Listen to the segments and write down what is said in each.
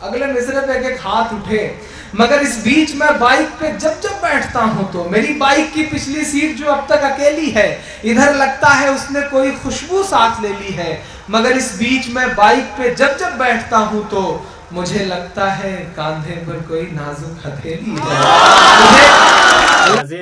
اگلے مصرے پہ ایک ہاتھ اٹھے. مگر اس بیچ میں بائک پہ جب بیٹھتا ہوں تو میری بائک کی پچھلی سیٹ جو اب تک اکیلی ہے, ادھر لگتا ہے اس نے کوئی خوشبو ساتھ لے لی ہے. مگر اس بیچ میں بائک پہ جب بیٹھتا ہوں تو مجھے لگتا ہے کاندھے پر کوئی نازک ہتھیلی ہے.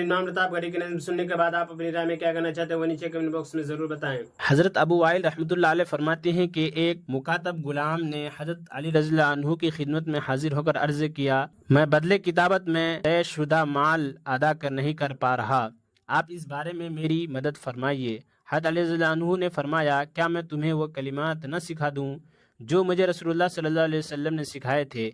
نام رتاب گھڑی کی نظم سننے کے بعد آپ اپنی رائے میں کیا کہنا چاہتے ہیں وہ نیچے کمنٹ باکس میں ضرور بتائیں. حضرت ابو وائل رحمۃ اللہ علیہ فرماتے ہیں کہ ایک مکاتب غلام نے حضرت علی رضی اللہ عنہ کی خدمت میں حاضر ہو کر عرض کیا, میں بدلے کتابت میں طے شدہ مال ادا نہیں کر پا رہا, آپ اس بارے میں میری مدد فرمائیے. حضرت علی رضی اللہ عنہ نے فرمایا, کیا میں تمہیں وہ کلمات نہ سکھا دوں جو مجھے رسول اللہ صلی اللہ علیہ وسلم نے سکھائے تھے؟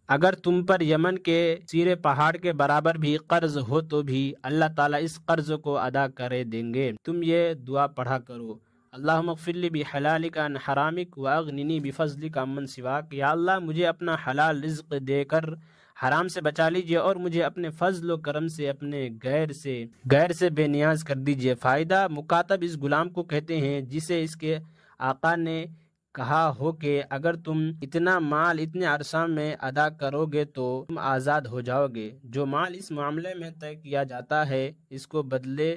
اگر تم پر یمن کے سیرے پہاڑ کے برابر بھی قرض ہو تو بھی اللہ تعالیٰ اس قرض کو ادا کرے دیں گے. تم یہ دعا پڑھا کرو, اللہم اغفر لی بحلالک عن حرامک واغننی بفضلک عمن سواک. یا اللہ مجھے اپنا حلال رزق دے کر حرام سے بچا لیجئے اور مجھے اپنے فضل و کرم سے اپنے غیر سے بے نیاز کر دیجئے. فائدہ, مکاتب اس غلام کو کہتے ہیں جسے اس کے آقا نے کہا ہو کہ اگر تم اتنا مال اتنے عرصہ میں ادا کرو گے تو تم آزاد ہو جاؤ گے. جو مال اس معاملے میں طے کیا جاتا ہے اس کو بدلے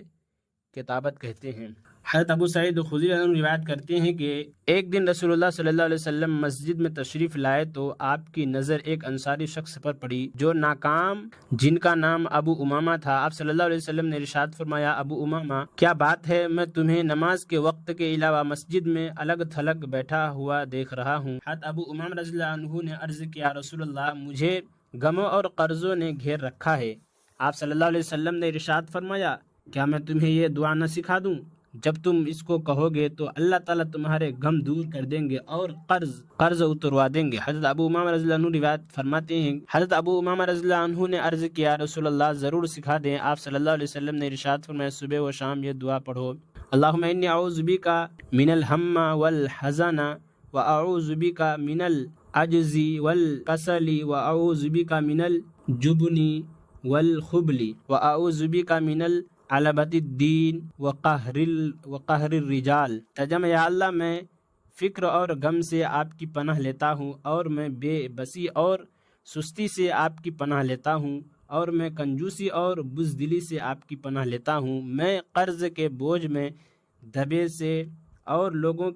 کتابت کہتے ہیں. حضرت ابو سعید خدری رضی اللہ عنہ روایت کرتے ہیں کہ ایک دن رسول اللہ صلی اللہ علیہ وسلم مسجد میں تشریف لائے تو آپ کی نظر ایک انصاری شخص پر پڑی جو ناکام, جن کا نام ابو امامہ تھا. آپ صلی اللہ علیہ وسلم نے ارشاد فرمایا, ابو امامہ کیا بات ہے, میں تمہیں نماز کے وقت کے علاوہ مسجد میں الگ تھلگ بیٹھا ہوا دیکھ رہا ہوں. حضرت ابو امامہ رضی اللہ عنہ نے عرض کیا, رسول اللہ مجھے غموں اور قرضوں نے گھیر رکھا ہے. آپ صلی اللہ علیہ وسلم نے ارشاد فرمایا, کیا میں تمہیں یہ دعا نہ سکھا دوں؟ جب تم اس کو کہو گے تو اللہ تعالیٰ تمہارے غم دور کر دیں گے اور قرض اتروا دیں گے. حضرت ابو امامہ رضی اللہ عنہ روایت فرماتے ہیں, حضرت ابو امامہ رضی اللہ عنہ نے عرض کیا, رسول اللہ ضرور سکھا دیں. آپ صلی اللہ علیہ وسلم نے ارشاد فرمایا, صبح و شام یہ دعا پڑھو, اللہم انی اعوذ بک من الہم والحزن واعوذ بک من العجز والکسل واعوذ بک من الجبن والخبل واعوذ بک من علبت الدین وقہر الرجال. ترجمہ, یا اللہ میں فکر اور غم سے آپ کی پناہ لیتا ہوں, اور میں بے بسی اور سستی سے آپ کی پناہ لیتا ہوں, اور میں کنجوسی اور بزدلی سے آپ کی پناہ لیتا ہوں. میں قرض کے بوجھ میں دبے سے اور لوگوں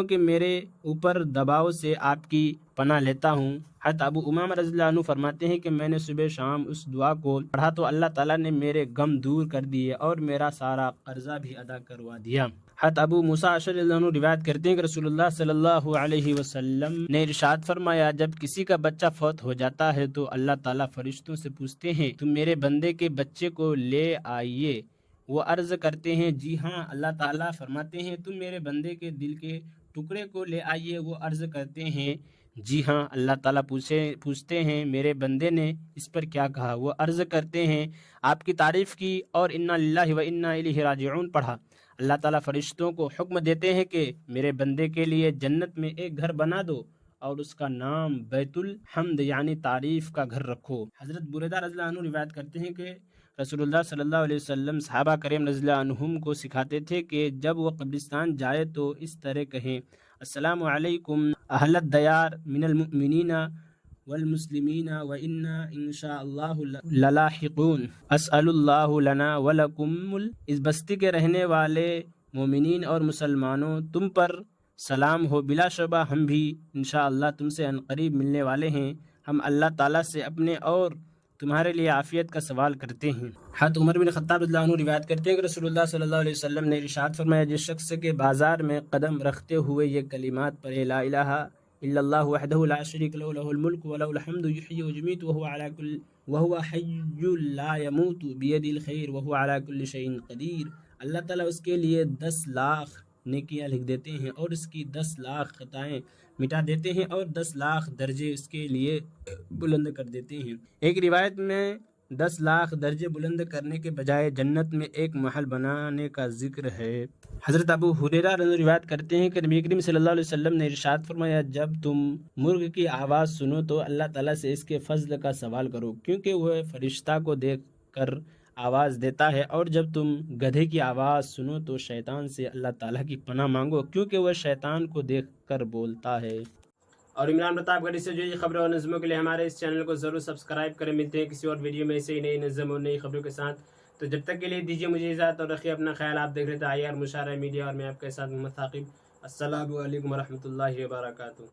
کے میرے اوپر دباؤ سے آپ کی پناہ لیتا ہوں. حضرت ابو امامہ رضی اللہ عنہ فرماتے ہیں کہ میں نے صبح شام اس دعا کو پڑھا تو اللہ تعالیٰ نے میرے غم دور کر دیے اور میرا سارا قرضہ بھی ادا کروا دیا. حضرت ابو موسیٰ اشعری رضی اللہ عنہ روایت کرتے ہیں کہ رسول اللہ صلی اللہ علیہ وسلم نے ارشاد فرمایا, جب کسی کا بچہ فوت ہو جاتا ہے تو اللہ تعالیٰ فرشتوں سے پوچھتے ہیں, تم میرے بندے کے بچے کو لے آئیے؟ وہ عرض کرتے ہیں, جی ہاں. اللہ تعالیٰ فرماتے ہیں, تم میرے بندے کے دل کے ٹکڑے کو لے آئیے. وہ عرض کرتے ہیں, جی ہاں. اللہ تعالیٰ پوچھتے ہیں, میرے بندے نے اس پر کیا کہا؟ وہ عرض کرتے ہیں, آپ کی تعریف کی اور انا للہ و انا الیہ راجعون پڑھا. اللہ تعالیٰ فرشتوں کو حکم دیتے ہیں کہ میرے بندے کے لیے جنت میں ایک گھر بنا دو اور اس کا نام بیت الحمد یعنی تعریف کا گھر رکھو. حضرت بریدہ رضی اللہ عنہ روایت کرتے ہیں کہ رسول اللہ صلی اللہ علیہ وسلم صحابہ کریم رضی اللہ عنہم کو سکھاتے تھے کہ جب وہ قبرستان جائے تو اس طرح کہیں, السلام علیکم اہل الدیار من المؤمنین والمسلمین وإنا انشاء اللہ للاحقون اسأل اللہ لنا ولکم. اس بستی کے رہنے والے مومنین اور مسلمانوں, تم پر سلام ہو. بلا شبہ ہم بھی انشاءاللہ تم سے عنقریب ملنے والے ہیں. ہم اللہ تعالیٰ سے اپنے اور تمہارے لیے عافیت کا سوال کرتے ہیں. حضرت عمر بن خطاب رضی اللہ عنہ روایت کرتے ہیں کہ رسول اللہ صلی اللہ علیہ وسلم نے ارشاد فرمایا, جس شخص کے بازار میں قدم رکھتے ہوئے یہ کلمات پڑھے, لا الہ الا اللہ وحدہ لا شریک لہ لہ الملک ولہ الحمد یحیی ویمیت وہو حی لا یموت بیدہ الخیر وہو علی کل شیء قدیر. اللہ تعالیٰ اس کے لیے 10 لاکھ نیکیاں لکھ دیتے ہیں اور اس کی 10 لاکھ خطائیں مٹا دیتے ہیں اور 10 لاکھ درجے اس کے لیے بلند کر دیتے ہیں. ایک روایت میں 10 لاکھ درجے بلند کرنے کے بجائے جنت میں ایک محل بنانے کا ذکر ہے. حضرت ابو ہریرہ روایت کرتے ہیں کہ نبی کریم صلی اللہ علیہ وسلم نے ارشاد فرمایا, جب تم مرغ کی آواز سنو تو اللہ تعالیٰ سے اس کے فضل کا سوال کرو کیونکہ وہ فرشتہ کو دیکھ کر آواز دیتا ہے, اور جب تم گدھے کی آواز سنو تو شیطان سے اللہ تعالیٰ کی پناہ مانگو کیونکہ وہ شیطان کو دیکھ کر بولتا ہے. اور عمران پرتاپ گڑھی سے جو خبروں اور نظموں کے لیے ہمارے اس چینل کو ضرور سبسکرائب کریں. ملتے ہیں کسی اور ویڈیو میں ایسے ہی نئی نظم اور نئی خبروں کے ساتھ. تو جب تک کے لیے دیجیے مجھے اجازت اور رکھیے اپنا خیال. آپ دیکھ رہے تھے IR مشاعرہ میڈیا اور میں آپ کے ساتھ محمد ثاقب. السلام علیکم ورحمۃ اللہ وبرکاتہ.